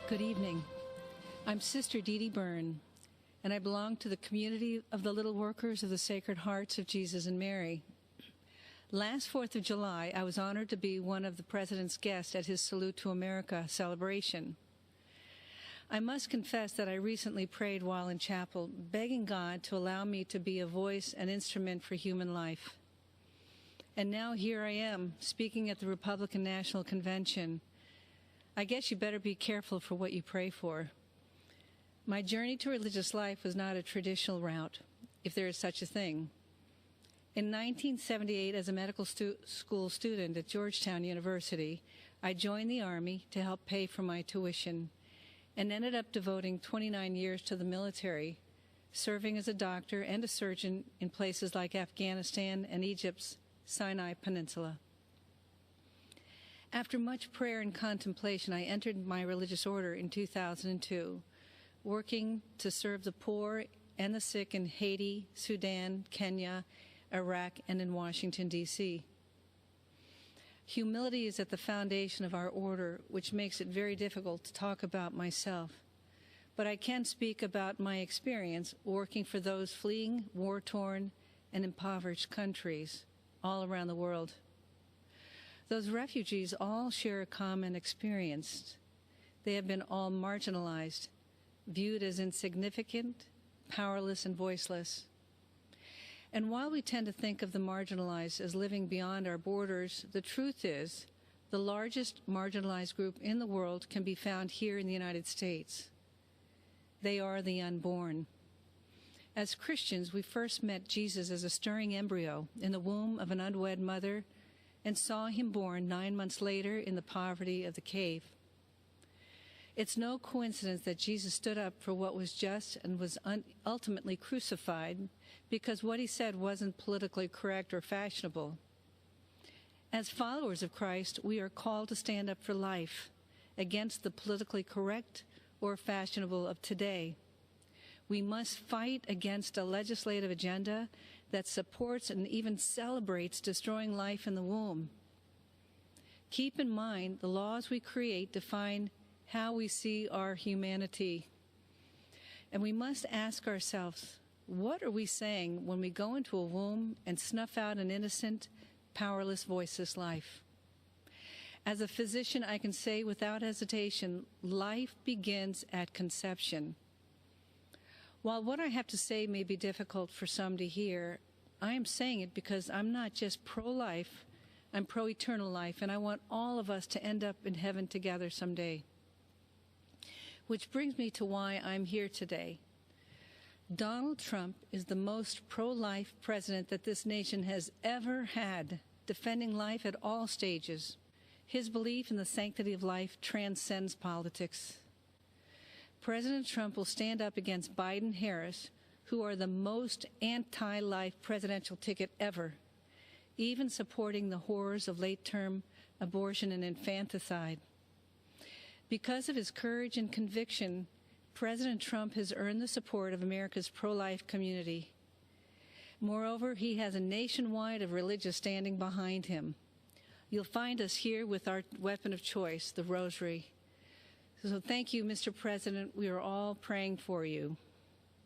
Good evening. I'm Sister DeDe Byrne, and I belong to the community of the Little Workers of the Sacred Hearts of Jesus and Mary. Last 4th of July, I was honored to be one of the President's guests at his Salute to America celebration. I must confess that I recently prayed while in chapel, begging God to allow me to be a voice and instrument for human life. And now here I am, speaking at the Republican National Convention. I guess you better be careful for what you pray for. My journey to religious life was not a traditional route, if there is such a thing. In 1978, as a medical school student at Georgetown University, I joined the Army to help pay for my tuition and ended up devoting 29 years to the military, serving as a doctor and a surgeon in places like Afghanistan and Egypt's Sinai Peninsula. After much prayer and contemplation, I entered my religious order in 2002, working to serve the poor and the sick in Haiti, Sudan, Kenya, Iraq, and in Washington, D.C. Humility is at the foundation of our order, which makes it very difficult to talk about myself. But I can speak about my experience working for those fleeing war-torn and impoverished countries all around the world. Those refugees all share a common experience. They have been all marginalized, viewed as insignificant, powerless, and voiceless. And while we tend to think of the marginalized as living beyond our borders, the truth is the largest marginalized group in the world can be found here in the United States. They are the unborn. As Christians, we first met Jesus as a stirring embryo in the womb of an unwed mother and saw him born 9 months later in the poverty of the cave. It's no coincidence that Jesus stood up for what was just and was ultimately crucified because what he said wasn't politically correct or fashionable. As followers of Christ, we are called to stand up for life against the politically correct or fashionable of today. We must fight against a legislative agenda that supports and even celebrates destroying life in the womb. Keep in mind, the laws we create define how we see our humanity. And we must ask ourselves, what are we saying when we go into a womb and snuff out an innocent, powerless, voiceless life? As a physician, I can say without hesitation, life begins at conception. While what I have to say may be difficult for some to hear, I am saying it because I'm not just pro-life, I'm pro-eternal life, and I want all of us to end up in heaven together someday. Which brings me to why I'm here today. Donald Trump is the most pro-life president that this nation has ever had, defending life at all stages. His belief in the sanctity of life transcends politics. President Trump will stand up against Biden-Harris, who are the most anti-life presidential ticket ever, even supporting the horrors of late-term abortion and infanticide. Because of his courage and conviction, President Trump has earned the support of America's pro-life community. Moreover, he has a nationwide of religious standing behind him. You'll find us here with our weapon of choice, the rosary. So thank you, Mr. President. We are all praying for you.